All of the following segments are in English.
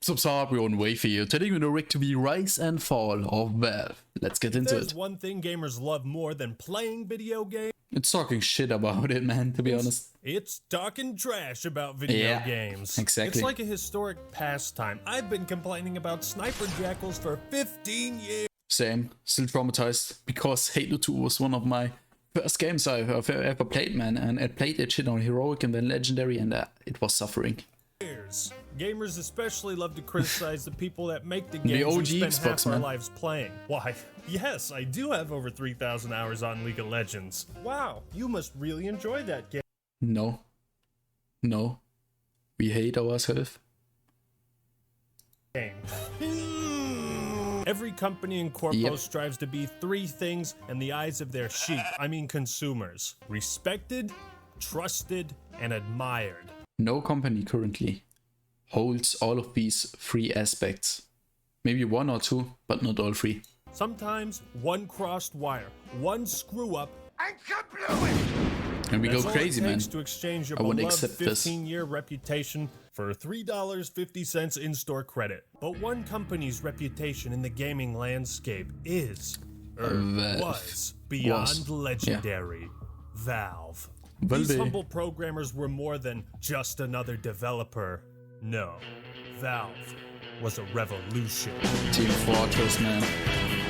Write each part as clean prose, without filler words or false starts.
Subscribe, we're on way for you. Today we're gonna react to the rise and fall of Valve. Let's get into There's it. one thing gamers love more than playing video games. It's talking shit about it, man, to be honest. It's talking trash about video games. Exactly. It's like a historic pastime. I've been complaining about sniper jackals for 15 years. Same, still traumatized because Halo 2 was one of my first games I've ever played, man, and I played that shit on heroic and then legendary, and it was suffering. Gamers especially love to criticize the people that make the games The OG we spend Xbox, half our man. lives playing. Why, yes, I do have over 3,000 hours on League of Legends. Wow, you must really enjoy that game. No. We hate ourselves. Every company in Corpo strives to be three things in the eyes of their consumers. Respected, trusted, and admired. No company currently holds all of these three aspects. Maybe one or two, but not all three. Sometimes one crossed wire, one screw up, And we go that's crazy, all it man. takes to exchange your I wouldn't beloved accept this. 15-year reputation for $3.50 in-store credit. But one company's reputation in the gaming landscape is, was beyond legendary. Valve. These humble programmers were more than just another developer. No, Valve was a revolution. Team Fortress, man.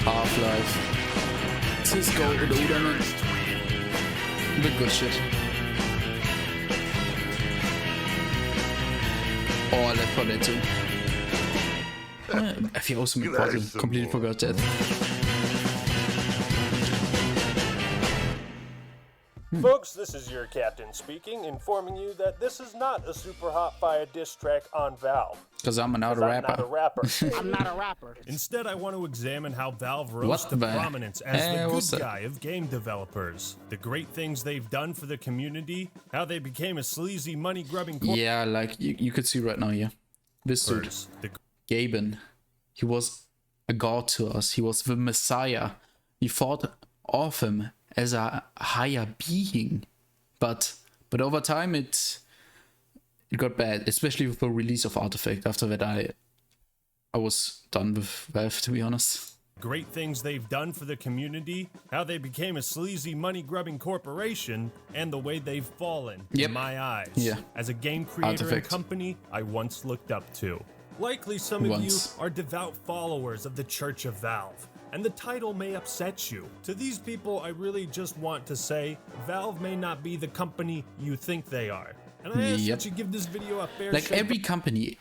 Half-Life. Cisco, Oda, man. The good shit. Oh, Left 4 Dead 2. I feel also important. Completely forgot that. Folks, this is your captain speaking, informing you that this is not a super hot fire diss track on Valve. Because I'm not a rapper. I'm not a rapper. Instead, I want to examine how Valve rose to prominence as the good guy of game developers. The great things they've done for the community, how they became a sleazy money-grubbing Yeah, like you could see right now here. This dude, Gaben, he was a god to us. He was the Messiah. We thought of him as a higher being, but over time it got bad, especially with the release of Artifact. After that I was done with Valve, to be honest. Great things they've done for the community, how they became a sleazy money-grubbing corporation, and the way they've fallen in my eyes as a game creator and company I once looked up to. Likely some of you are devout followers of the Church of Valve, and the title may upset you. To these people, I really just want to say, Valve may not be the company you think they are. And I ask that you give this video a fair shake. Like every company,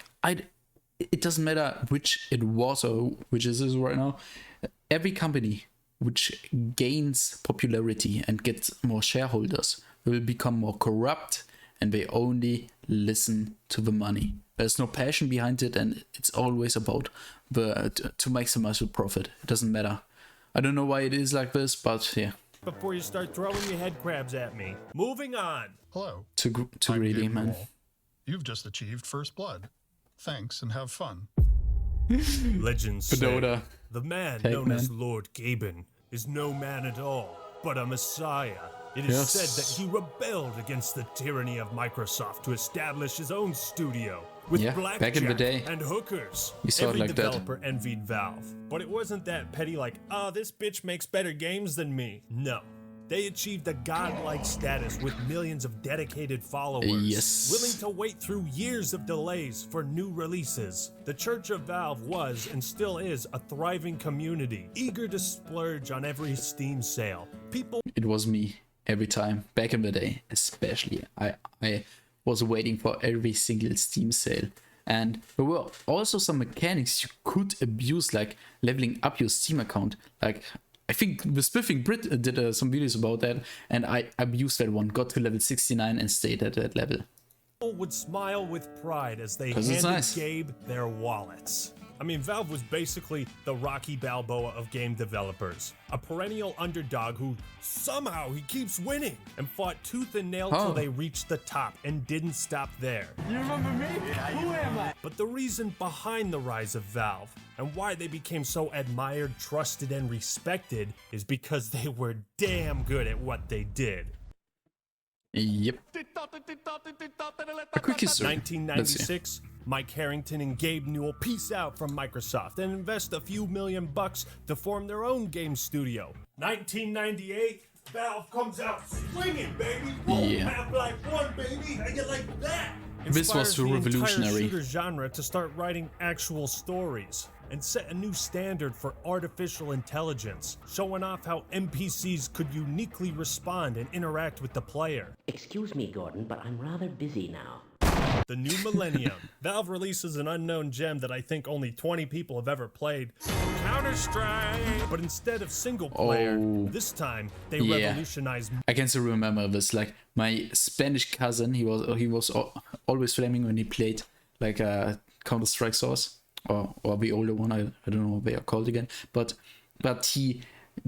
it doesn't matter which it was or which it is right now. Every company which gains popularity and gets more shareholders will become more corrupt, and they only listen to the money. There's no passion behind it, and it's always about to maximize the profit. It doesn't matter. I don't know why it is like this, but yeah. Before you start throwing your head crabs at me. Moving on. Hello. Too greedy, man. You've just achieved first blood. Thanks and have fun. Legends say the man known as Lord Gaben is no man at all, but a messiah. It is said that he rebelled against the tyranny of Microsoft to establish his own studio with blackjack back in the day, and hookers. You saw Every it like developer envied Valve, but it wasn't that petty like, oh, this bitch makes better games than me. No. They achieved a godlike status with millions of dedicated followers, willing to wait through years of delays for new releases. The Church of Valve was and still is a thriving community, eager to splurge on every Steam sale. It was me every time, back in the day especially. I was waiting for every single Steam sale. And there were also some mechanics you could abuse, like leveling up your Steam account. Like, I think the Spiffing Brit did some videos about that, and I abused that one, got to level 69 and stayed at that level. People would smile with pride as they handed Gabe their wallets. I mean, Valve was basically the Rocky Balboa of game developers, a perennial underdog who somehow he keeps winning, and fought tooth and nail till they reached the top and didn't stop there. You remember me? Who am I? But the reason behind the rise of Valve and why they became so admired, trusted, and respected is because they were damn good at what they did. Yep. A quick history. 1996 Mike Harrington and Gabe Newell peace out from Microsoft and invest a few $1 million to form their own game studio. 1998, Valve comes out swinging, baby. Yeah. Half-Life 1, baby. How you like that? This was Inspires the revolutionary. entire shooter genre to start writing actual stories and set a new standard for artificial intelligence, showing off how NPCs could uniquely respond and interact with the player. Excuse me, Gordon, but I'm rather busy now. The new millennium. Valve releases an unknown gem that I think only 20 people have ever played. Counter-Strike! But instead of single player, this time they revolutionized. I can still remember this. Like my Spanish cousin, he was always flaming when he played like a Counter-Strike Source or the older one. I don't know what they are called again. But he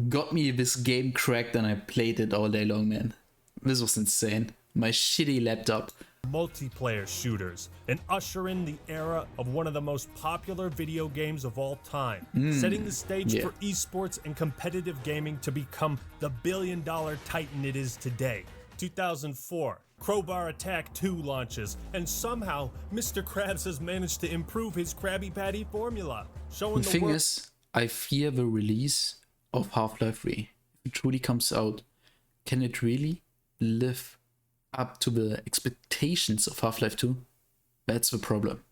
got me this game cracked and I played it all day long, man. This was insane. My shitty laptop. Multiplayer shooters and usher in the era of one of the most popular video games of all time, setting the stage for esports and competitive gaming to become the billion-dollar titan it is today. 2004, Crowbar Attack 2 launches, and somehow Mr. Krabs has managed to improve his Krabby Patty formula, showing The thing is, I fear the release of Half-Life 3. If it truly comes out, can it really live up to the expectations of Half-Life 2? That's the problem.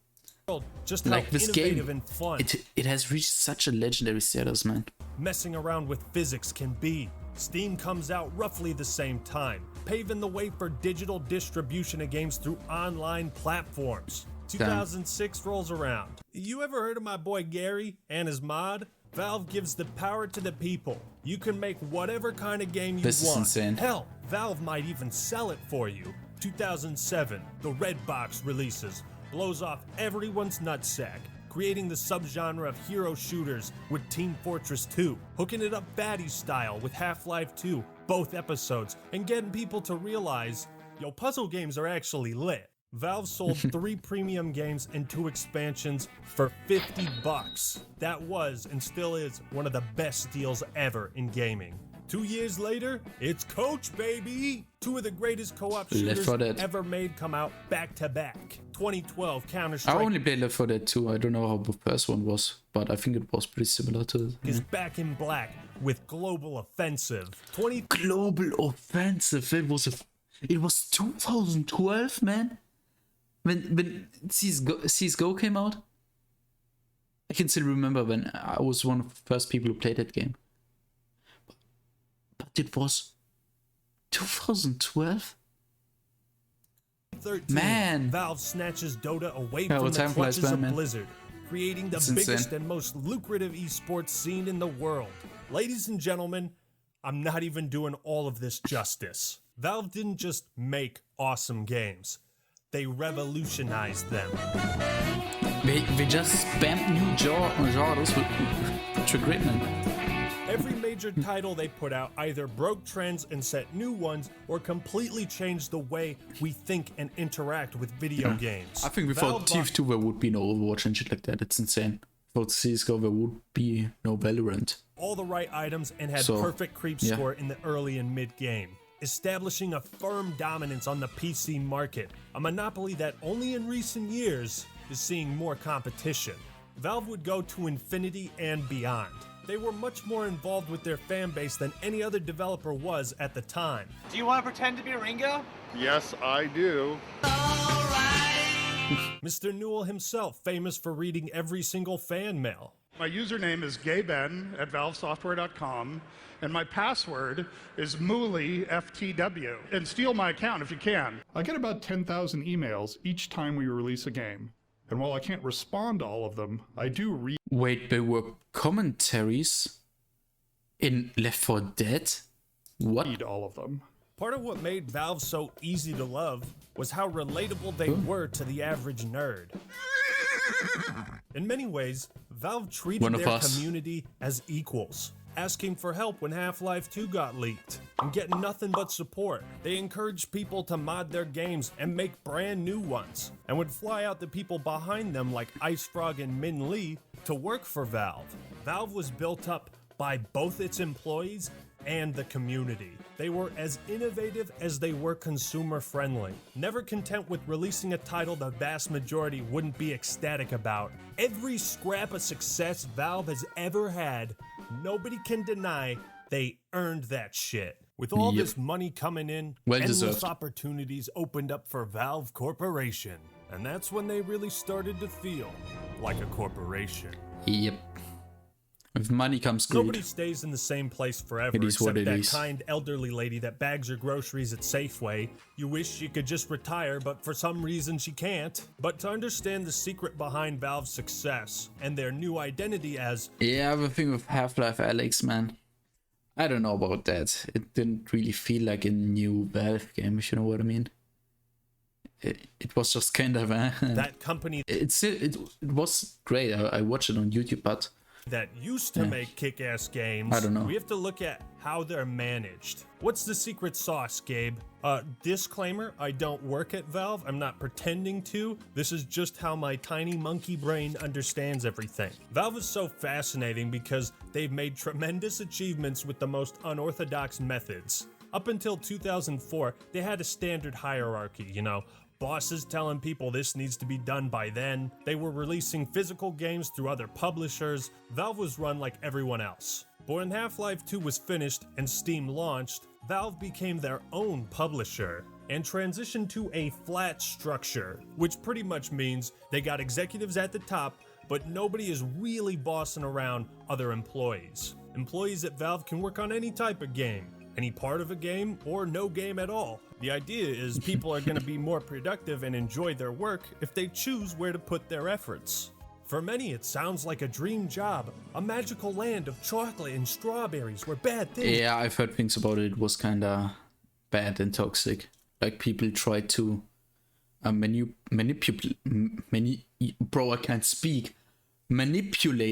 just like how this innovative game, and fun it has reached such a legendary status, man. messing around with physics can be. Steam comes out roughly the same time, paving the way for digital distribution of games through online platforms. 2006 rolls around. You ever heard of my boy Gary and his mod? Valve gives the power to the people. You can make whatever kind of game you This is want. insane. Hell, Valve might even sell it for you. 2007, the Red Box releases, blows off everyone's nutsack, creating the subgenre of hero shooters with Team Fortress 2, hooking it up baddie style with Half-Life 2, both episodes, and getting people to realize, yo, puzzle games are actually lit. Valve sold 3 premium games and 2 expansions for $50. That was and still is one of the best deals ever in gaming. 2 years later, it's Coach, baby! 2 of the greatest co-op shooters ever made come out back to back. 2012 Counter-Strike. I only played Left 4 Dead 2. I don't know how the first one was, but I think it was pretty similar to it. Is back in black with Global Offensive. Global Offensive. It was 2012, man. When CSGO came out, I can still remember when I was one of the first people who played that game. But it was 2012? 13, man. Valve snatches Dota away from the time flies clutches by, of man. Blizzard, creating the It's biggest insane. and most lucrative esports scene in the world. Ladies and gentlemen, I'm not even doing all of this justice. Valve didn't just make awesome games. They revolutionized them. They just spammed new genres with great, man. Every major title they put out either broke trends and set new ones, or completely changed the way we think and interact with video games. I think without TF2 there would be no Overwatch and shit like that. It's insane. Without CSGO there would be no Valorant. All the right items and had perfect creep score in the early and mid game, establishing a firm dominance on the PC market, a monopoly that only in recent years is seeing more competition. Valve would go to infinity and beyond. They were much more involved with their fan base than any other developer was at the time. Do you want to pretend to be Ringo? Yes, I do. Mr. Newell himself, famous for reading every single fan mail. My username is gayben at valvesoftware.com, and my password is MooleyFTW. And steal my account if you can. I get about 10,000 emails each time we release a game. And while I can't respond to all of them, I do read. Wait, there were commentaries in Left 4 Dead? What? All of them. Part of what made Valve so easy to love was how relatable they were to the average nerd. In many ways, Valve treated their community as equals, asking for help when Half-Life 2 got leaked, and getting nothing but support. They encouraged people to mod their games and make brand new ones, and would fly out the people behind them like IceFrog and Min Lee to work for Valve. Valve was built up by both its employees and the community. They were as innovative as they were consumer-friendly. Never content with releasing a title the vast majority wouldn't be ecstatic about. Every scrap of success Valve has ever had, nobody can deny they earned that shit. With all this money coming in, endless opportunities opened up for Valve Corporation. And that's when they really started to feel like a corporation. Yep. With money comes greed. Nobody stays in the same place forever, except that kind elderly lady that bags your groceries at Safeway. You wish she could just retire, but for some reason she can't. But to understand the secret behind Valve's success and their new identity as... Yeah, I have a thing with Half-Life Alyx, man. I don't know about that. It didn't really feel like a new Valve game, if you know what I mean. It was just kind of that company. It was great. I watched it on YouTube, but that used to make kick-ass games. I don't know. We have to look at how they're managed. What's the secret sauce, Gabe? Disclaimer, I don't work at Valve. I'm not pretending to. This is just how my tiny monkey brain understands everything. Valve is so fascinating because they've made tremendous achievements with the most unorthodox methods. Up until 2004, they had a standard hierarchy, you know, bosses telling people this needs to be done by then. They were releasing physical games through other publishers. Valve was run like everyone else. But when Half-Life 2 was finished and Steam launched, Valve became their own publisher and transitioned to a flat structure, which pretty much means they got executives at the top, but nobody is really bossing around other employees. Employees at Valve can work on any type of game, any part of a game, or no game at all. The idea is people are going to be more productive and enjoy their work if they choose where to put their efforts. For many, it sounds like a dream job, a magical land of chocolate and strawberries where bad things... Yeah, I've heard things about it. It was kinda bad and toxic. Like, people tried to manipulate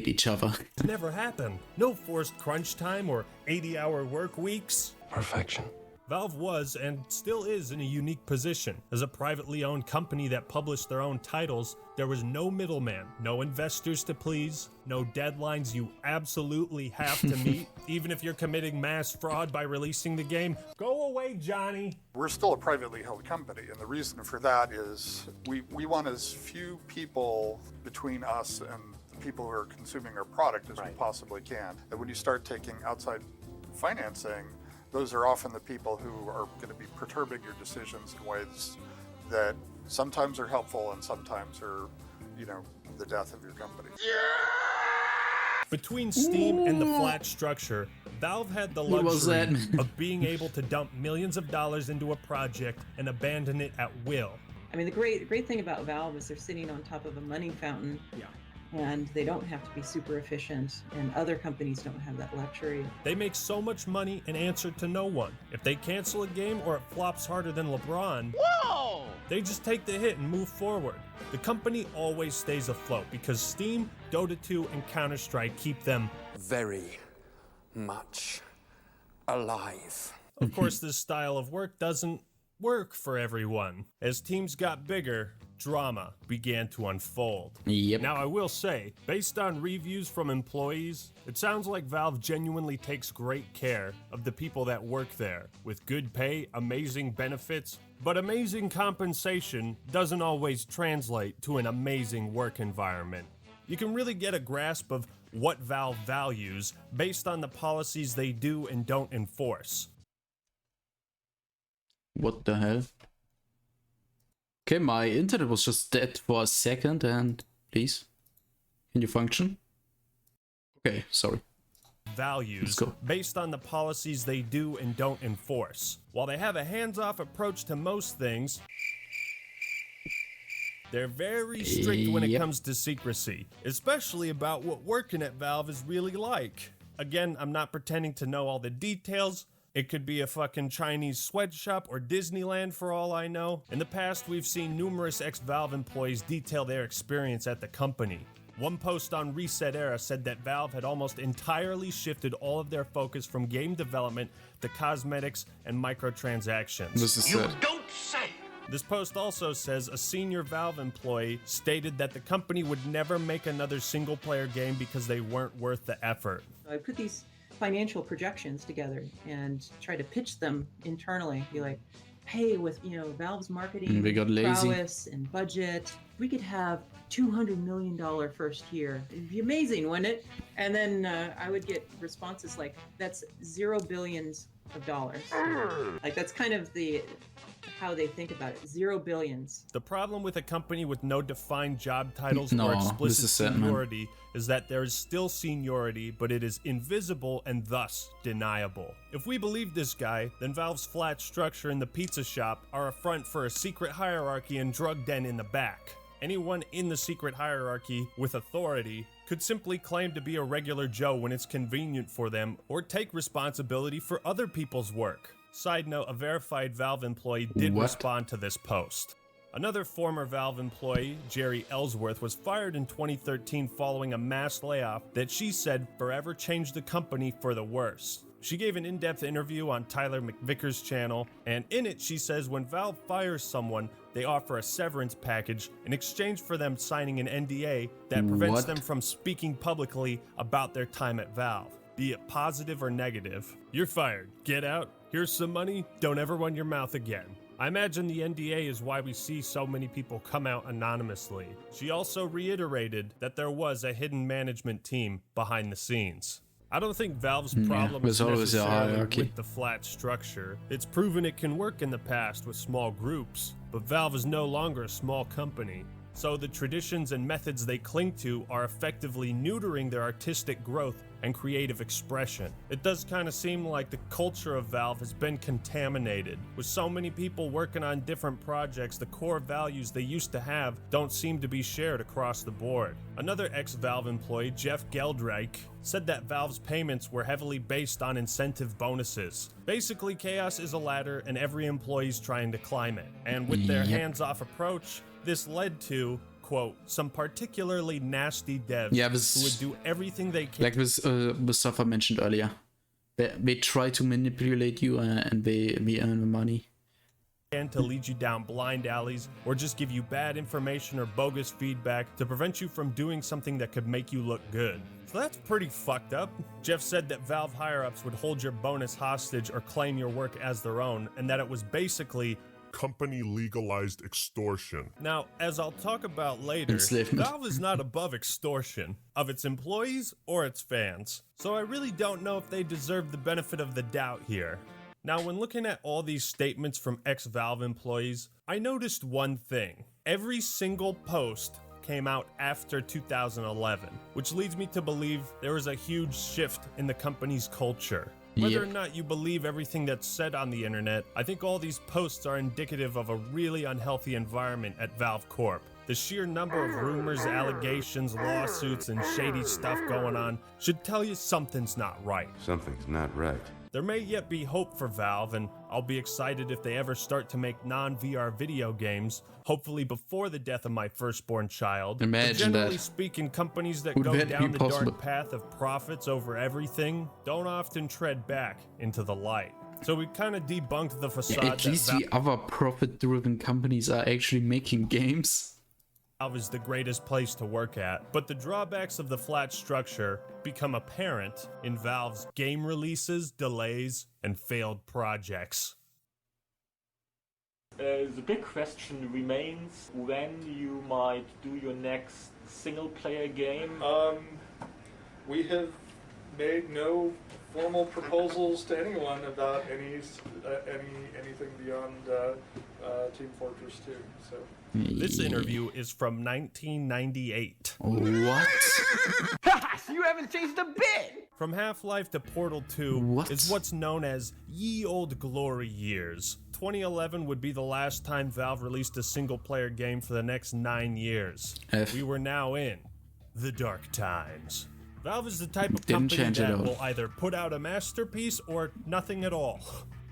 each other. Never happened. No forced crunch time or 80-hour work weeks. Perfection. Valve was, and still is, in a unique position. As a privately owned company that published their own titles, there was no middleman, no investors to please, no deadlines you absolutely have to meet. Even if you're committing mass fraud by releasing the game, go away, Johnny. We're still a privately held company, and the reason for that is we want as few people between us and the people who are consuming our product as we possibly can. And when you start taking outside financing, those are often the people who are going to be perturbing your decisions in ways that sometimes are helpful and sometimes are, you know, the death of your company. Between Steam and the flat structure, Valve had the luxury of being able to dump millions of dollars into a project and abandon it at will. I mean, the great thing about Valve is they're sitting on top of a money fountain. Yeah. And they don't have to be super efficient, and other companies don't have that luxury. They make so much money and answer to no one. If they cancel a game or it flops harder than LeBron, whoa! They just take the hit and move forward. The company always stays afloat because Steam, Dota 2, and Counter-Strike keep them very much alive. Of course, this style of work doesn't work for everyone. As teams got bigger, drama began to unfold. Now, I will say, based on reviews from employees, it sounds like Valve genuinely takes great care of the people that work there, with good pay, amazing benefits, but amazing compensation doesn't always translate to an amazing work environment. You can really get a grasp of what Valve values based on the policies they do and don't enforce. What the hell? Okay, my internet was just dead for a second, and please, can you function? Okay, sorry. Values based on the policies they do and don't enforce. While they have a hands-off approach to most things, they're very strict when it comes to secrecy, especially about what working at Valve is really like. Again, I'm not pretending to know all the details. It could be a fucking Chinese sweatshop or Disneyland for all I know. In the past, we've seen numerous ex-Valve employees detail their experience at the company. One post on Reset Era said that Valve had almost entirely shifted all of their focus from game development to cosmetics and microtransactions. You don't say! This post also says a senior Valve employee stated that the company would never make another single-player game because they weren't worth the effort. I put these financial projections together and try to pitch them internally. Be like, hey, with Valve's marketing we got lazy. prowess and budget, we could have $200 million first year. It'd be amazing, wouldn't it? And then I would get responses like, that's $0 billions of dollars. Like that's kind of how they think about it. 0 billions. The problem with a company with no defined job titles or explicit seniority is that there is still seniority, but it is invisible and thus deniable. If we believe this guy, then Valve's flat structure in the pizza shop are a front for a secret hierarchy and drug den in the back. Anyone in the secret hierarchy with authority could simply claim to be a regular Joe when it's convenient for them, or take responsibility for other people's work. Side note, a verified Valve employee did respond to this post. Another former Valve employee, Jerry Ellsworth, was fired in 2013 following a mass layoff that she said forever changed the company for the worse. She gave an in-depth interview on Tyler McVicker's channel, and in it she says when Valve fires someone, they offer a severance package in exchange for them signing an NDA that prevents them from speaking publicly about their time at Valve, be it positive or negative. You're fired. Get out. Here's some money. Don't ever run your mouth again. I imagine the NDA is why we see so many people come out anonymously. She also reiterated that there was a hidden management team behind the scenes. I don't think Valve's problem is necessarily with the flat structure. It's proven it can work in the past with small groups, but Valve is no longer a small company. So the traditions and methods they cling to are effectively neutering their artistic growth and creative expression. It does kind of seem like the culture of Valve has been contaminated. With so many people working on different projects, the core values they used to have don't seem to be shared across the board. Another ex-Valve employee, Jeff Geldreich, said that Valve's payments were heavily based on incentive bonuses. Basically, chaos is a ladder and every employee's trying to climb it. And with their hands-off approach, this led to, quote, some particularly nasty devs who would do everything they can. Like Mustafa mentioned earlier. They try to manipulate you and we earn the money. And to lead you down blind alleys or just give you bad information or bogus feedback to prevent you from doing something that could make you look good. So that's pretty fucked up. Jeff said that Valve higher-ups would hold your bonus hostage or claim your work as their own, and that it was basically company legalized extortion. Now, as I'll talk about later, Valve is not above extortion of its employees or its fans. So I really don't know if they deserve the benefit of the doubt here. Now, when looking at all these statements from ex-Valve employees, I noticed one thing. Every single post came out after 2011, which leads me to believe there was a huge shift in the company's culture. Whether or not you believe everything that's said on the internet, I think all these posts are indicative of a really unhealthy environment at Valve Corp. The sheer number of rumors, allegations, lawsuits, and shady stuff going on should tell you something's not right. Something's not right. There may yet be hope for Valve, and I'll be excited if they ever start to make non-VR video games, hopefully before the death of my firstborn child. Imagine generally speaking, companies that go down the dark path of profits over everything don't often tread back into the light. So we kind of debunked the facade. At least the other profit-driven companies are actually making games. Valve is the greatest place to work at, but the drawbacks of the flat structure become apparent in Valve's game releases, delays, and failed projects. The big question remains when you might do your next single-player game. We have made no formal proposals to anyone about anything beyond Team Fortress 2. So. This interview is from 1998. What? You haven't changed a bit! From Half-Life to Portal 2 is what's known as ye olde glory years. 2011 would be the last time Valve released a single-player game for the next 9 years. We were now in the dark times. Valve is the type of company that will either put out a masterpiece or nothing at all.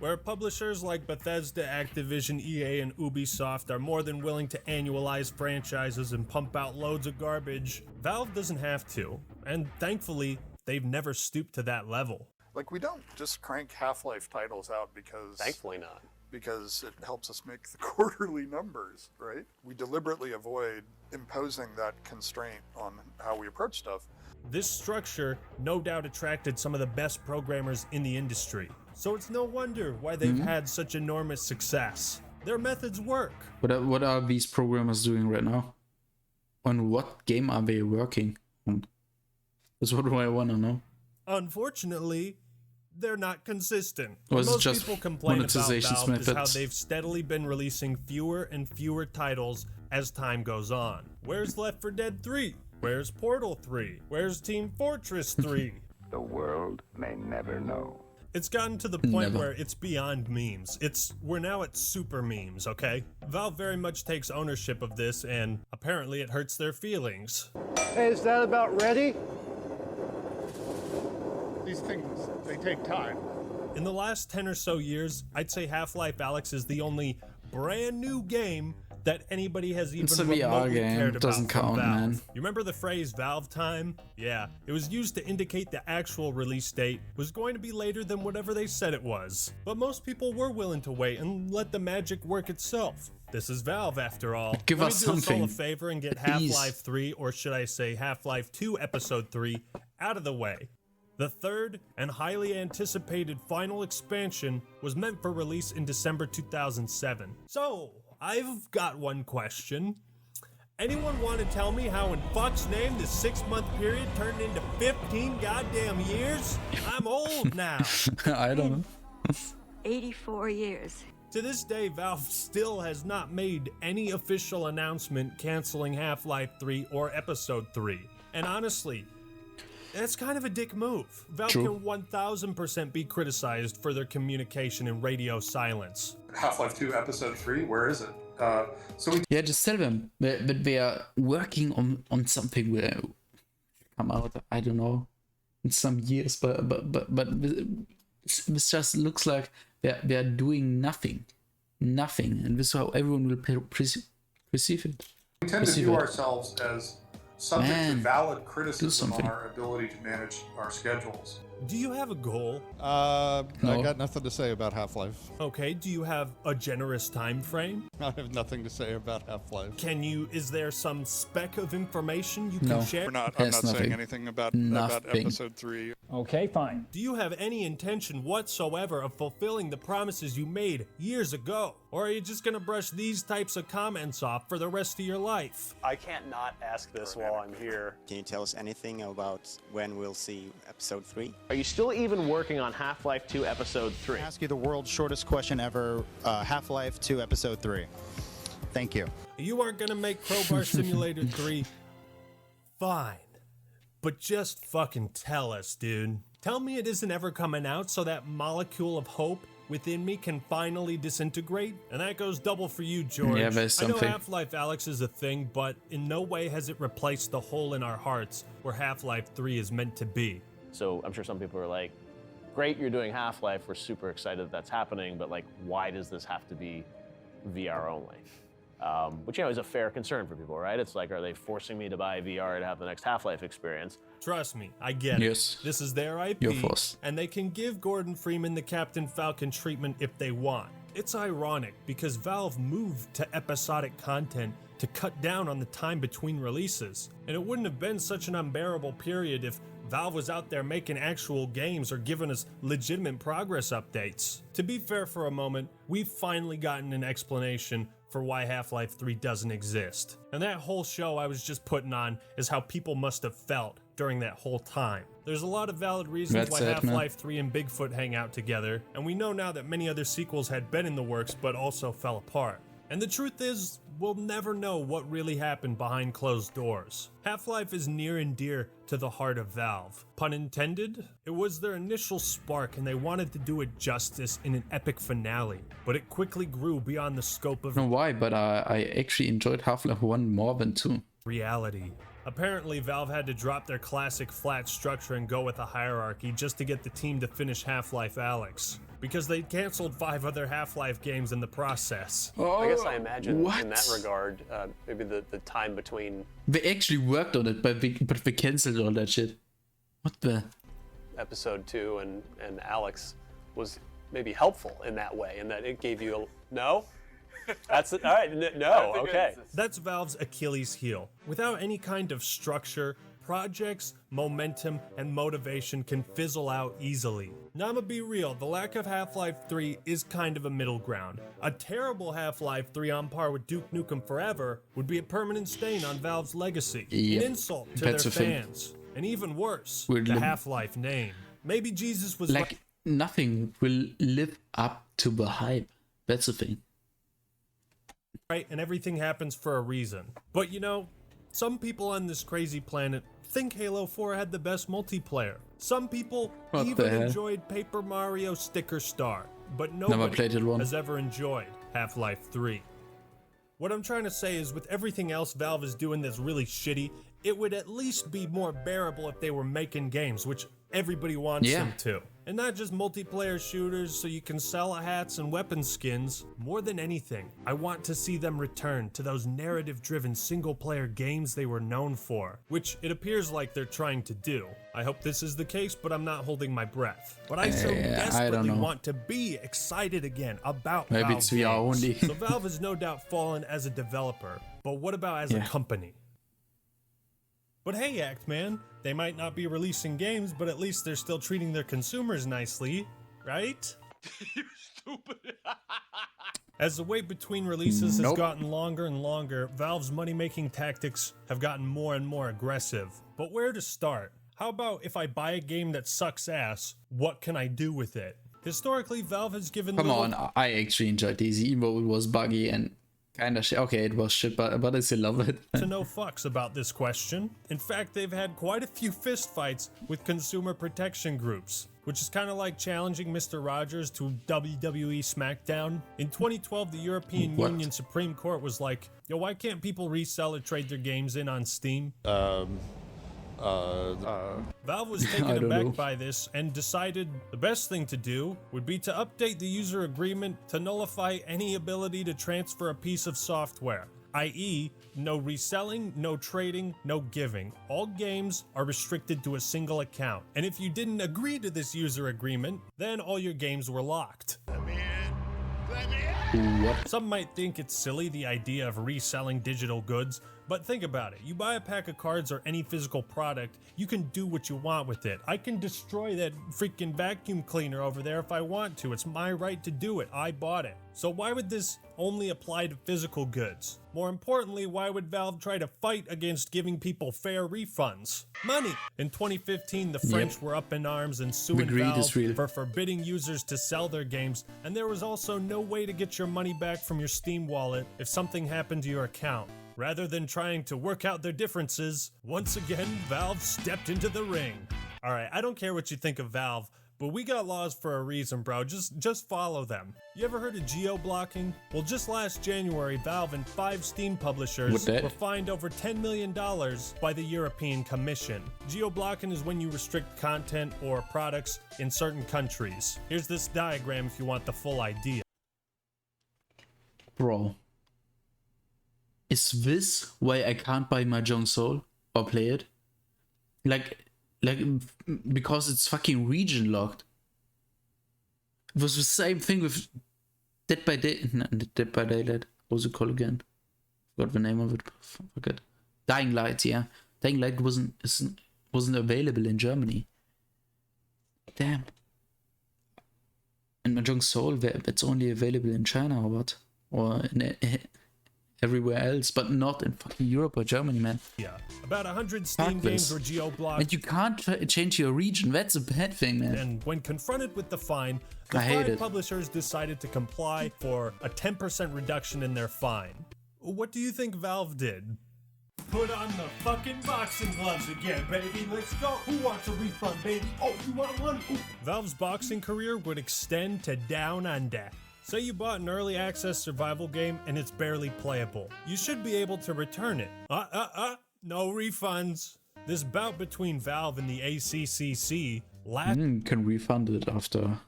Where publishers like Bethesda, Activision, EA, and Ubisoft are more than willing to annualize franchises and pump out loads of garbage, Valve doesn't have to, and thankfully, they've never stooped to that level. Like, we don't just crank Half-Life titles out because... Thankfully not. Because it helps us make the quarterly numbers, right? We deliberately avoid imposing that constraint on how we approach stuff. This structure no doubt attracted some of the best programmers in the industry. So it's no wonder why they've had such enormous success. Their methods work. What are these programmers doing right now? On what game are they working on? That's what I want to know. Unfortunately, they're not consistent. Or What is it most just people complain about monetizations Valve is how methods? they've steadily been releasing fewer and fewer titles as time goes on. Where's Left 4 Dead 3? Where's Portal 3? Where's Team Fortress 3? The world may never know. It's gotten to the point where it's beyond memes. We're now at super memes, okay? Valve very much takes ownership of this, and apparently it hurts their feelings. Hey, is that about ready? These things, they take time. In the last 10 or so years, I'd say Half-Life Alyx is the only brand new game that anybody has even It's a VR remotely game. cared It about doesn't from count, Valve. man. You remember the phrase Valve time? Yeah, it was used to indicate the actual release date was going to be later than whatever they said it was. But most people were willing to wait and let the magic work itself. This is Valve after all. Give Let us me do us all something. a favor and get Please. Half-Life 3, or should I say Half-Life 2 Episode 3, out of the way. The third and highly anticipated final expansion was meant for release in December 2007. So, I've got one question. Anyone want to tell me how in fuck's name this 6-month period turned into 15 goddamn years? I'm old now. I don't know. 84 years. To this day, Valve still has not made any official announcement canceling Half-Life 3 or Episode 3. And honestly, that's kind of a dick move. Valve True. can 1000% be criticized for their communication and radio silence. Half-Life 2 Episode 3, where is it? Yeah, just tell them that they are working on something where come out, I don't know, in some years, but this just looks like they're doing nothing, and this is how everyone will perceive it. We tend to view ourselves as subject to valid criticism on something. our ability to manage our schedules. Do you have a goal? I No. got nothing to say about Half-Life. Okay, do you have a generous time frame? I have nothing to say about Half-Life. Is there some speck of information you No. can share? I'm not Yes, saying nothing. anything about Nothing. Episode 3. Okay, fine. Do you have any intention whatsoever of fulfilling the promises you made years ago? Or are you just gonna brush these types of comments off for the rest of your life? I can't not ask this while I'm here. Can you tell us anything about when we'll see Episode 3? Are you still even working on Half-Life 2 Episode 3? Ask you the world's shortest question ever, Half-Life 2 Episode 3. Thank you. You aren't gonna make Crowbar Simulator 3? Fine. But just fucking tell us, dude. Tell me it isn't ever coming out so that molecule of hope within me can finally disintegrate. And that goes double for you, George. Yeah, there's I know something. Half-Life Alyx is a thing, but in no way has it replaced the hole in our hearts where Half-Life 3 is meant to be. So I'm sure some people are like, great, you're doing Half-Life. We're super excited that's happening, but like, why does this have to be VR only? Which, you know, is a fair concern for people, right? It's like, are they forcing me to buy VR to have the next Half-Life experience? Trust me, I get Yes. it. This is their IP, You're forced. and they can give Gordon Freeman the Captain Falcon treatment if they want. It's ironic because Valve moved to episodic content to cut down on the time between releases. And it wouldn't have been such an unbearable period if Valve was out there making actual games or giving us legitimate progress updates. To be fair for a moment, we've finally gotten an explanation for why Half-Life 3 doesn't exist. And that whole show I was just putting on is how people must have felt during that whole time. There's a lot of valid reasons That's why it, man. Half-Life 3 and Bigfoot hang out together, and we know now that many other sequels had been in the works but also fell apart. And the truth is, we'll never know what really happened behind closed doors. Half-Life is near and dear to the heart of Valve. Pun intended? It was their initial spark and they wanted to do it justice in an epic finale, but it quickly grew beyond the scope of I don't know why, but I actually enjoyed Half-Life 1 more than 2. reality. Apparently, Valve had to drop their classic flat structure and go with a hierarchy just to get the team to finish Half-Life Alyx, because they canceled 5 other Half-Life games in the process. I guess I imagine what? in that regard, maybe the time between They actually worked on it, but they cancelled all that shit. What the? Episode 2 and Alyx was maybe helpful in that way, in that it gave you no? That's it. All right. No. Okay. That's Valve's Achilles heel. Without any kind of structure, projects, momentum, and motivation can fizzle out easily. Now, I'm gonna be real, the lack of Half-Life 3 is kind of a middle ground. A terrible Half-Life 3 on par with Duke Nukem Forever would be a permanent stain on Valve's legacy, an insult to their fans, and even worse, the Half-Life name. Maybe Jesus was like nothing will live up to the hype. That's the thing. Right, and everything happens for a reason. But you know, some people on this crazy planet think Halo 4 had the best multiplayer. Some people even enjoyed Paper Mario Sticker Star, but nobody has ever enjoyed Half-Life 3. What I'm trying to say is, with everything else Valve is doing that's really shitty, it would at least be more bearable if they were making games, which everybody wants them to. And not just multiplayer shooters so you can sell hats and weapon skins. More than anything, I want to see them return to those narrative-driven single-player games they were known for, which it appears like they're trying to do. I hope this is the case, but I'm not holding my breath. But I so desperately want to be excited again about Valve it's VR only. So Valve has no doubt fallen as a developer, but what about as a company? But hey, Act Man, they might not be releasing games, but at least they're still treating their consumers nicely, right? You stupid. As the wait between releases has gotten longer and longer, Valve's money-making tactics have gotten more and more aggressive. But where to start? How about if I buy a game that sucks ass, what can I do with it? Historically, Valve has given Come on, I actually enjoyed these, even though it was buggy and kind of shit. Okay, it was shit, but I still love it. To no fucks about this question. In fact, they've had quite a few fistfights with consumer protection groups, which is kind of like challenging Mr. Rogers to WWE SmackDown. In 2012, the European Union Supreme Court was like, yo, why can't people resell or trade their games in on Steam? Valve was taken aback by this and decided the best thing to do would be to update the user agreement to nullify any ability to transfer a piece of software, i.e., no reselling, no trading, no giving. All games are restricted to a single account. And if you didn't agree to this user agreement, then all your games were locked. Some might think it's silly, the idea of reselling digital goods, but think about it. You buy a pack of cards or any physical product, you can do what you want with it. I can destroy that freaking vacuum cleaner over there if I want to. It's my right to do it. I bought it. So why would this only apply to physical goods? More importantly, why would Valve try to fight against giving people fair refunds? Money! In 2015, the French were up in arms and suing Valve for forbidding users to sell their games, and there was also no way to get your money back from your Steam wallet if something happened to your account. Rather than trying to work out their differences, once again, Valve stepped into the ring. Alright, I don't care what you think of Valve, but we got laws for a reason, bro. Just follow them. You ever heard of geo-blocking? Well, just last January, Valve and 5 Steam publishers were fined over $10 million by the European Commission. Geo-blocking is when you restrict content or products in certain countries. Here's this diagram if you want the full idea. Bro. Is this why I can't buy Mahjong Soul or play it? Like because it's fucking region locked. It was the same thing with Dead by Daylight. What's it called again? Forgot the name of it. Forget. Dying Light, yeah. Dying Light wasn't available in Germany. Damn. And Mahjong Soul, that's only available in China or what? Or in everywhere else, but not in fucking Europe or Germany, man. Yeah, about 100 Steam games were geo-blocked. And you can't change your region. That's a bad thing, man. And when confronted with the fine, the 5 publishers decided to comply for a 10% reduction in their fine. What do you think Valve did? Put on the fucking boxing gloves again, baby. Let's go. Who wants a refund, baby? Oh, you want one? Ooh. Valve's boxing career would extend to Down Under. Say you bought an early access survival game and it's barely playable. You should be able to return it. No refunds. This bout between Valve and the ACCC can refund it after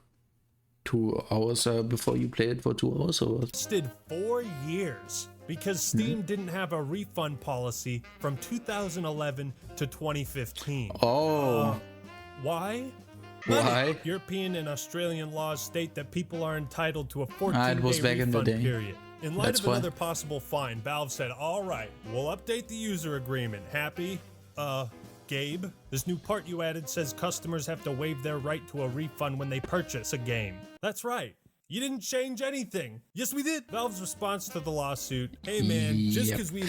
2 hours before you play it for 2 hours or what? Lasted 4 years because Steam didn't have a refund policy from 2011 to 2015. Oh. Why? European and Australian laws state that people are entitled to a 14-day refund period. In light of another possible fine, Valve said, all right, we'll update the user agreement. Happy? Gabe, this new part you added says customers have to waive their right to a refund when they purchase a game. That's right. You didn't change anything. Yes, we did. Valve's response to the lawsuit. Hey, man, just because we,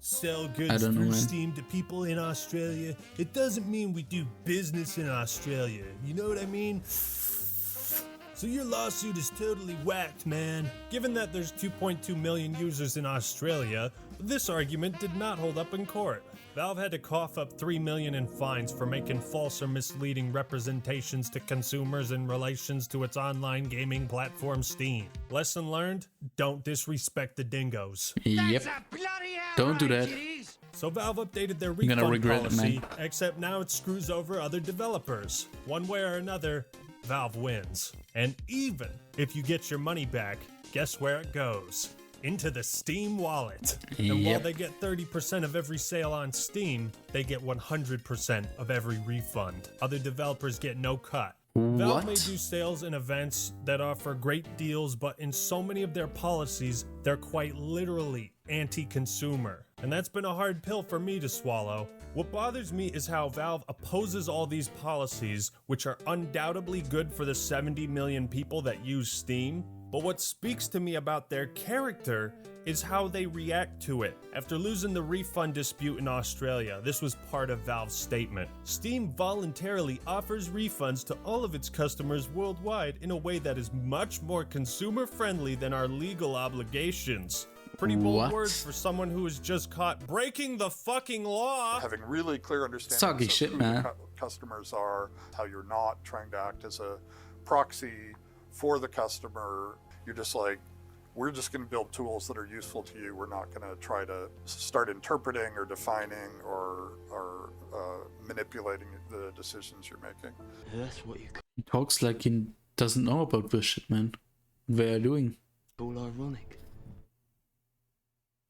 sell goods through Steam to people in Australia, it doesn't mean we do business in Australia. You know what I mean? So your lawsuit is totally whacked, man. Given that there's 2.2 million users in Australia, this argument did not hold up in court. Valve had to cough up $3 million in fines for making false or misleading representations to consumers in relations to its online gaming platform Steam. Lesson learned? Don't disrespect the dingoes. Yep. Don't do that. So Valve updated their refund policy, except now it screws over other developers. One way or another, Valve wins. And even if you get your money back, guess where it goes? Into the Steam wallet. And while they get 30% of every sale on Steam, they get 100% of every refund. Other developers get no cut. Valve may do sales and events that offer great deals, but in so many of their policies, they're quite literally anti-consumer. And that's been a hard pill for me to swallow. What bothers me is how Valve opposes all these policies, which are undoubtedly good for the 70 million people that use Steam. But what speaks to me about their character is how they react to it. After losing the refund dispute in Australia, this was part of Valve's statement. Steam voluntarily offers refunds to all of its customers worldwide in a way that is much more consumer-friendly than our legal obligations. Pretty bold words for someone who was just caught breaking the fucking law. Having really clear understanding of who the customers are, how you're not trying to act as a proxy for the customer. You're just like, we're just going to build tools that are useful to you. We're not going to try to start interpreting or defining or manipulating the decisions you're making. That's what you. He talks like he doesn't know about this shit, man. They're doing. All ironic.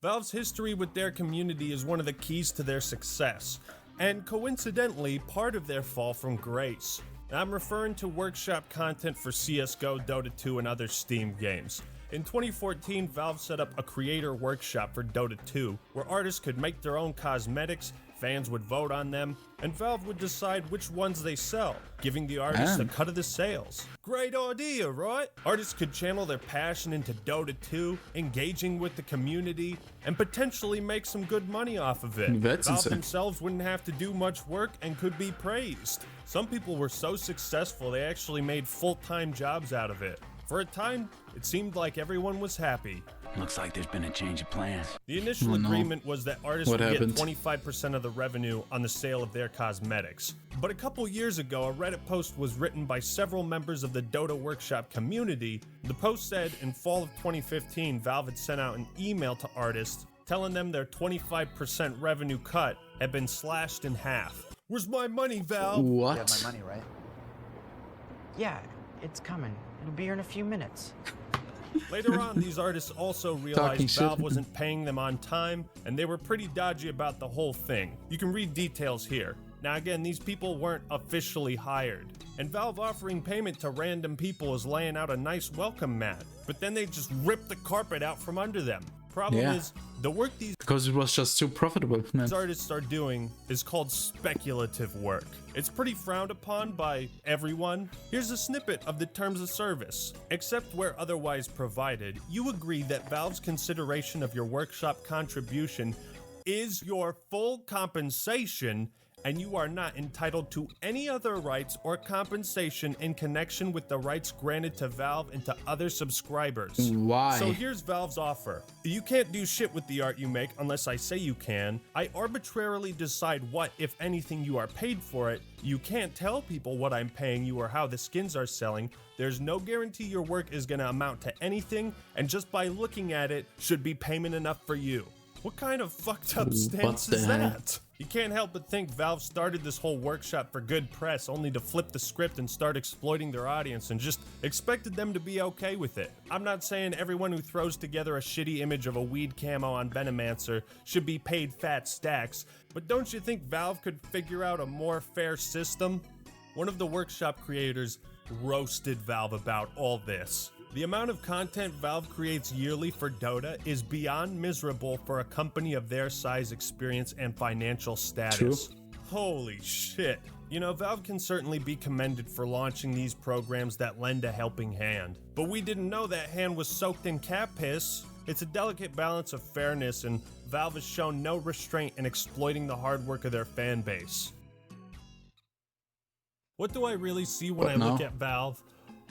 Valve's history with their community is one of the keys to their success, and coincidentally, part of their fall from grace. I'm referring to workshop content for CSGO, Dota 2, and other Steam games. In 2014, Valve set up a creator workshop for Dota 2, where artists could make their own cosmetics, fans would vote on them, and Valve would decide which ones they sell, giving the artists a cut of the sales. Great idea, right? Artists could channel their passion into Dota 2, engaging with the community, and potentially make some good money off of it. Valve themselves wouldn't have to do much work and could be praised. Some people were so successful they actually made full-time jobs out of it. For a time, it seemed like everyone was happy. Looks like there's been a change of plans. The initial agreement was that artists would get 25% of the revenue on the sale of their cosmetics. But a couple years ago, a Reddit post was written by several members of the Dota Workshop community. The post said in fall of 2015, Valve had sent out an email to artists telling them their 25% revenue cut had been slashed in half. Where's my money, Valve? What? You have my money, right? Yeah, it's coming. It'll be here in a few minutes. Later on, these artists also realized Valve wasn't paying them on time, and they were pretty dodgy about the whole thing. You can read details here. Now again, these people weren't officially hired, and Valve offering payment to random people is laying out a nice welcome mat, but then they just rip the carpet out from under them. Problem is, the work because it was just too profitable, man. These artists are doing is called speculative work. It's pretty frowned upon by everyone. Here's a snippet of the terms of service. Except where otherwise provided, you agree that Valve's consideration of your workshop contribution is your full compensation, and you are not entitled to any other rights or compensation in connection with the rights granted to Valve and to other subscribers. Why? So here's Valve's offer. You can't do shit with the art you make unless I say you can. I arbitrarily decide what, if anything, you are paid for it. You can't tell people what I'm paying you or how the skins are selling. There's no guarantee your work is gonna amount to anything, and just by looking at it should be payment enough for you. What kind of fucked up stance is that? You can't help but think Valve started this whole workshop for good press only to flip the script and start exploiting their audience and just expected them to be okay with it. I'm not saying everyone who throws together a shitty image of a weed camo on Venomancer should be paid fat stacks, but don't you think Valve could figure out a more fair system? One of the workshop creators roasted Valve about all this. The amount of content Valve creates yearly for Dota is beyond miserable for a company of their size, experience, and financial status. True. Holy shit. You know, Valve can certainly be commended for launching these programs that lend a helping hand. But we didn't know that hand was soaked in cat piss. It's a delicate balance of fairness, and Valve has shown no restraint in exploiting the hard work of their fan base. What do I really see when I look at Valve?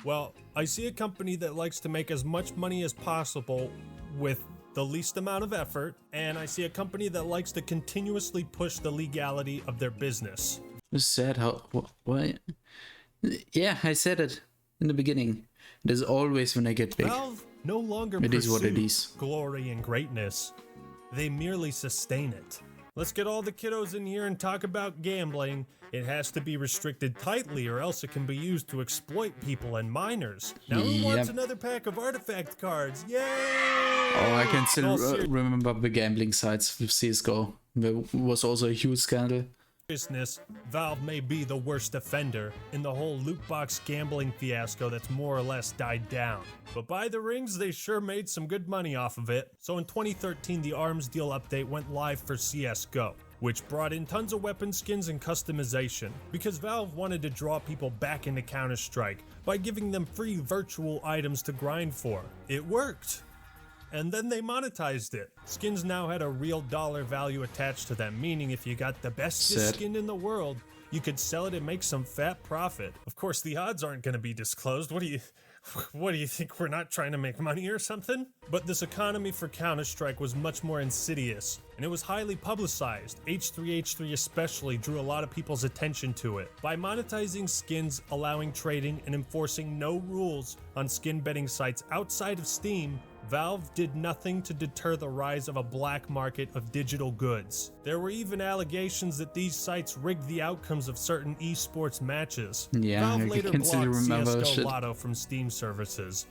Well, I see a company that likes to make as much money as possible with the least amount of effort, and I see a company that likes to continuously push the legality of their business. It's sad how... Why? Yeah, I said it in the beginning. It is always when I get big. Valve no longer it is what it is. Glory and greatness. They merely sustain it. Let's get all the kiddos in here and talk about gambling. It has to be restricted tightly or else it can be used to exploit people and miners. Now who wants another pack of artifact cards? Yay! Oh, I can still remember the gambling sites with CSGO. There was also a huge scandal. Valve may be the worst offender in the whole loot box gambling fiasco that's more or less died down. But by the rings, they sure made some good money off of it. So in 2013, the Arms Deal update went live for CSGO, which brought in tons of weapon skins and customization, because Valve wanted to draw people back into Counter-Strike by giving them free virtual items to grind for. It worked! And then they monetized it. Skins now had a real dollar value attached to them, meaning if you got the best skin in the world, you could sell it and make some fat profit. Of course, the odds aren't going to be disclosed. What do you think, we're not trying to make money or something? But this economy for Counter-Strike was much more insidious, and it was highly publicized. H3H3 especially drew a lot of people's attention to it. By monetizing skins, allowing trading, and enforcing no rules on skin betting sites outside of Steam, Valve did nothing to deter the rise of a black market of digital goods. There were even allegations that these sites rigged the outcomes of certain esports matches. Yeah, Valve later blocked CSGO shit. Lotto from Steam services.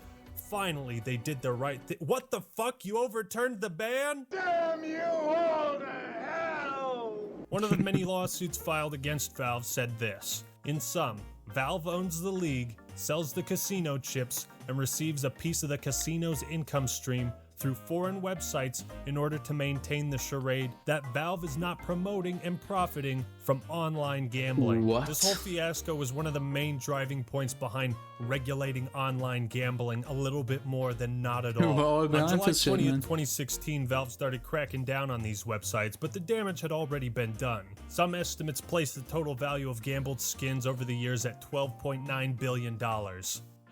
Finally, they did the right thing. What the fuck? You overturned the ban? Damn you all to hell! One of the many lawsuits filed against Valve said this. In sum, Valve owns the league, sells the casino chips, and receives a piece of the casino's income stream through foreign websites in order to maintain the charade that Valve is not promoting and profiting from online gambling. What? This whole fiasco was one of the main driving points behind regulating online gambling a little bit more than not at all. Well, On July 20th, 2016, Valve started cracking down on these websites, but the damage had already been done. Some estimates place the total value of gambled skins over the years at $12.9 billion.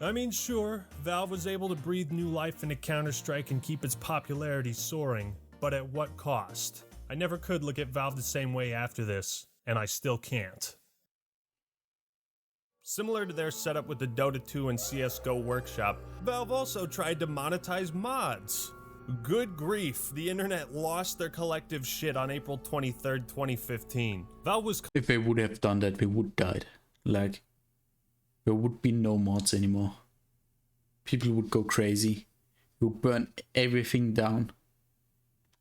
I mean, sure, Valve was able to breathe new life into Counter-Strike and keep its popularity soaring, but at what cost? I never could look at Valve the same way after this, and I still can't. Similar to their setup with the Dota 2 and CSGO workshop, Valve also tried to monetize mods. Good grief, the internet lost their collective shit on April 23rd, 2015. Valve was... If they would have done that, we would died. Like... there would be no mods anymore. People would go crazy. You would burn everything down.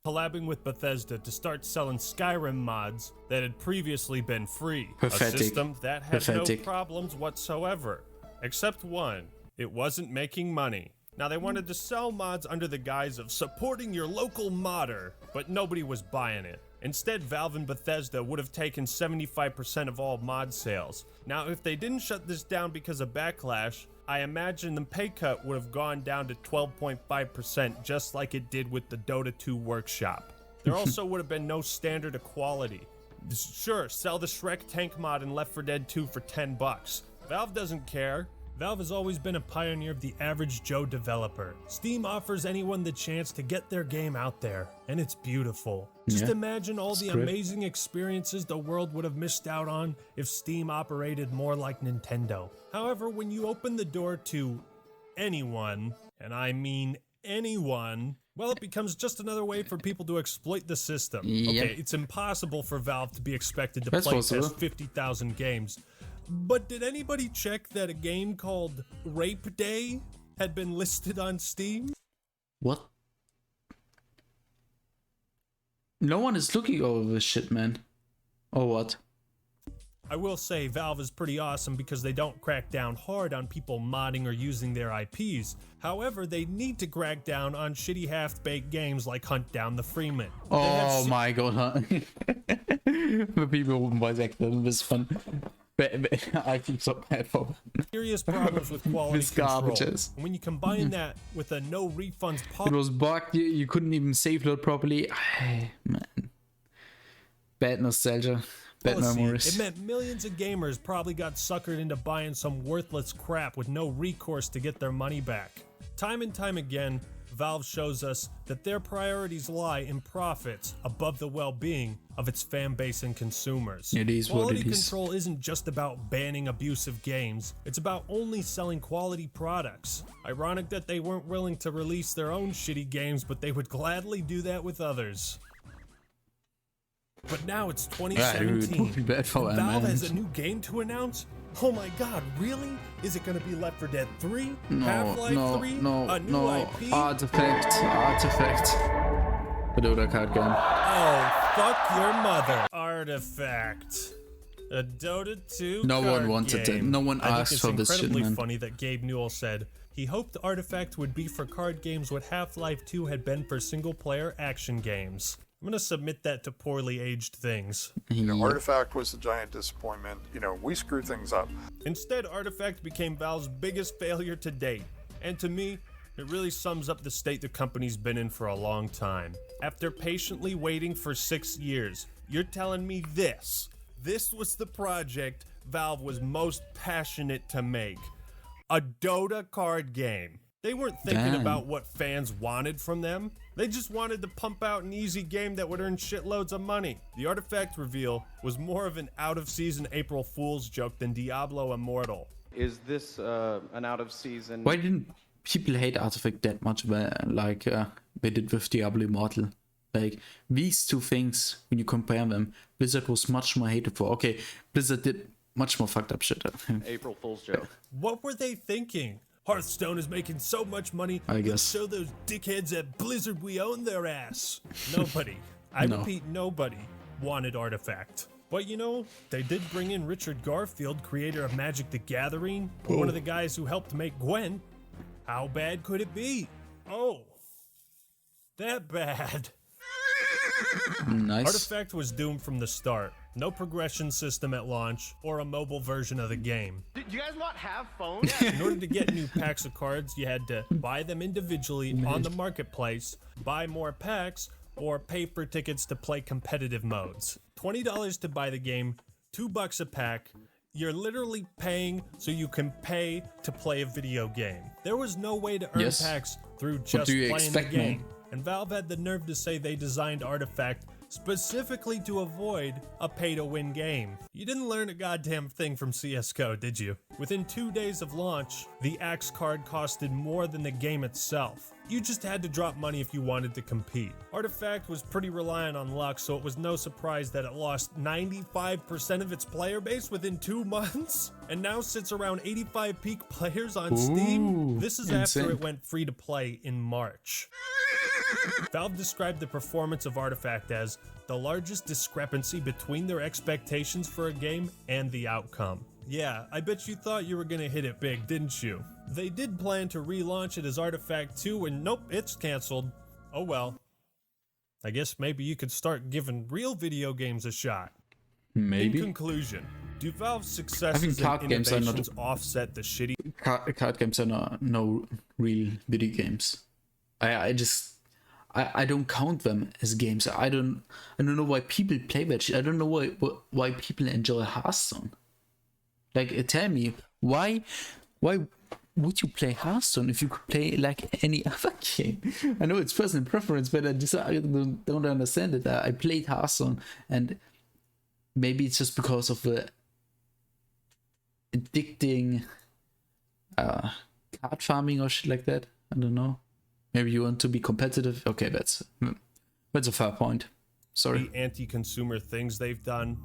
Collabing with Bethesda to start selling Skyrim mods that had previously been free. Pathetic. A system that had Pathetic. no problems whatsoever. Except one. It wasn't making money. Now they wanted to sell mods under the guise of supporting your local modder, but nobody was buying it. Instead, Valve and Bethesda would have taken 75% of all mod sales. Now, if they didn't shut this down because of backlash, I imagine the pay cut would have gone down to 12.5%, just like it did with the Dota 2 workshop. There also would have been no standard equality. Sure, sell the Shrek tank mod in Left 4 Dead 2 for $10. Valve doesn't care. Valve has always been a pioneer of the average Joe developer. Steam offers anyone the chance to get their game out there, and it's beautiful. Just imagine all the amazing experiences the world would have missed out on if Steam operated more like Nintendo. However, when you open the door to anyone, and I mean anyone, well, it becomes just another way for people to exploit the system. Okay, it's impossible for Valve to be expected to play test 50,000 games. But did anybody check that a game called Rape Day had been listed on Steam? What? No one is looking over this shit, man. Or what? I will say Valve is pretty awesome because they don't crack down hard on people modding or using their IPs. However, they need to crack down on shitty half-baked games like Hunt Down the Freeman. Oh my god, huh? The people who voice acting this fun. I feel so bad for serious problems with quality control. garbages. And when you combine that with a no refunds policy, It was bugged, you couldn't even save load properly. Man. Bad nostalgia. Bad memories. it meant millions of gamers probably got suckered into buying some worthless crap with no recourse to get their money back. Time and time again, Valve shows us that their priorities lie in profits above the well-being of its fan base and consumers. It is what Quality it is. control isn't just about banning abusive games, it's about only selling quality products. Ironic that they weren't willing to release their own shitty games, but they would gladly do that with others. But now it's 2017. it would be bad for and them, Valve man. has a new game to announce? Oh my god, really? Is it gonna be Left 4 Dead 3? Half-Life 3? A new IP? Artifact. The Dota card game. Oh, fuck your mother. Artifact. A Dota 2 No one card wanted game. it. No one I asked think for it's this shit, incredibly man. funny that Gabe Newell said he hoped Artifact would be for card games what Half-Life 2 had been for single-player action games. I'm gonna submit that to poorly aged things. Artifact was a giant disappointment. We screwed things up. Instead, Artifact became Valve's biggest failure to date. And to me, it really sums up the state the company's been in for a long time. After patiently waiting for 6 years, you're telling me this was the project Valve was most passionate to make. A Dota card game. They weren't thinking about what fans wanted from them. They just wanted to pump out an easy game that would earn shitloads of money. The Artifact reveal was more of an out-of-season April Fool's joke than Diablo Immortal. Is this an out-of-season... Why didn't people hate Artifact that much like they did with Diablo Immortal? Like, these two things, when you compare them, Blizzard was much more hated for. Okay, Blizzard did much more fucked up shit. April Fool's joke. What were they thinking? Hearthstone is making so much money. I guess. Let's show those dickheads at Blizzard we own their ass. Nobody, repeat, nobody wanted Artifact. But they did bring in Richard Garfield, creator of Magic the Gathering, one of the guys who helped make Gwent. How bad could it be? Oh, that bad. Nice. Artifact was doomed from the start. No progression system at launch, or a mobile version of the game. Do you guys not have phones? In order to get new packs of cards, you had to buy them individually on the marketplace, buy more packs, or pay for tickets to play competitive modes. $20 to buy the game, $2 a pack. You're literally paying so you can pay to play a video game. There was no way to earn packs through just playing the game. And Valve had the nerve to say they designed Artifact specifically to avoid a pay-to-win game. You didn't learn a goddamn thing from CSGO, did you? Within 2 days of launch, the Axe card costed more than the game itself. You just had to drop money if you wanted to compete. Artifact was pretty reliant on luck, so it was no surprise that it lost 95% of its player base within 2 months, and now sits around 85 peak players on Steam. This is after it went free to play in March. Valve described the performance of Artifact as the largest discrepancy between their expectations for a game and the outcome. Yeah, I bet you thought you were gonna hit it big, didn't you? They did plan to relaunch it as Artifact 2, and nope, it's canceled. Oh well. I guess maybe you could start giving real video games a shot. Maybe. In conclusion, do Valve's successes and innovations offset the shitty... Card games are no real video games. I don't count them as games. I don't know why people play that shit. I don't know why people enjoy Hearthstone. Like, tell me, why would you play Hearthstone if you could play like any other game? I know it's personal preference, but I don't understand it. I played Hearthstone, and maybe it's just because of the addicting card farming or shit like that. I don't know. Maybe you want to be competitive. Okay, that's a fair point. Sorry. The anti-consumer things they've done.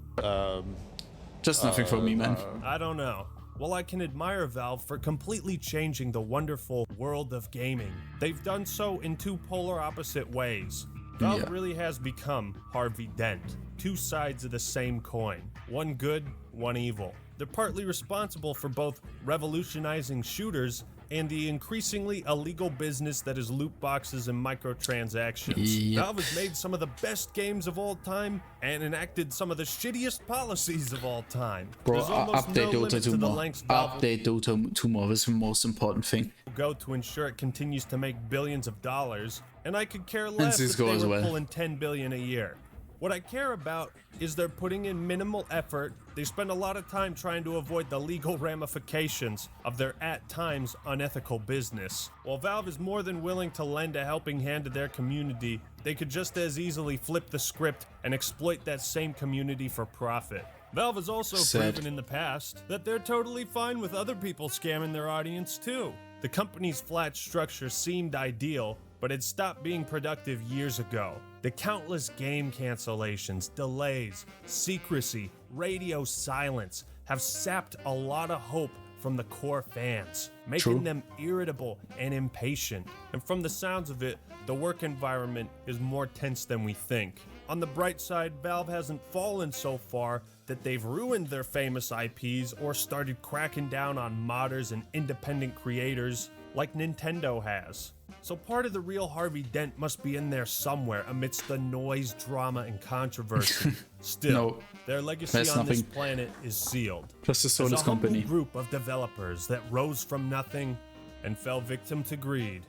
Just nothing for me, man. I don't know. Well, I can admire Valve for completely changing the wonderful world of gaming. They've done so in two polar opposite ways. Valve really has become Harvey Dent. Two sides of the same coin. One good, one evil. They're partly responsible for both revolutionizing shooters and the increasingly illegal business that is loot boxes and microtransactions. Yep. Valve has made some of the best games of all time and enacted some of the shittiest policies of all time. Bro, There's almost no update limit Dota to 2 the more. lengths Valve Update Dota 2 more. That's the most important thing. will go to ensure it continues to make billions of dollars, and I could care And less if Cisco they as were well. pulling 10 billion a year. What I care about is they're putting in minimal effort. They spend a lot of time trying to avoid the legal ramifications of their at times unethical business. While Valve is more than willing to lend a helping hand to their community, they could just as easily flip the script and exploit that same community for profit. Valve has also proven in the past that they're totally fine with other people scamming their audience too. The company's flat structure seemed ideal, but it stopped being productive years ago. The countless game cancellations, delays, secrecy, radio silence have sapped a lot of hope from the core fans, making them irritable and impatient. And from the sounds of it, the work environment is more tense than we think. On the bright side, Valve hasn't fallen so far that they've ruined their famous IPs or started cracking down on modders and independent creators like Nintendo has. So part of the real Harvey Dent must be in there somewhere amidst the noise, drama, and controversy. Still, their legacy on this planet is sealed. Just a As soulless company. humble group of developers that rose from nothing and fell victim to greed,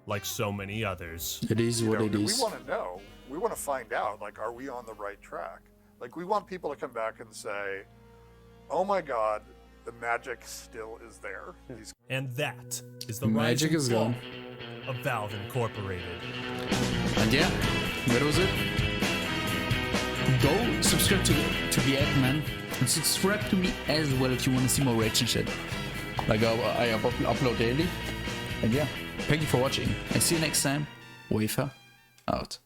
like so many others. It is what it is. We want to know. We want to find out, like, are we on the right track? Like, we want people to come back and say, oh my God, the magic still is there. And that is the Magic is gone. of Valve Incorporated. And yeah, that was it. Go subscribe to the Eggman and subscribe to me as well if you want to see more reaction shit. Like I upload daily. And yeah, thank you for watching and see you next time. Wafer out.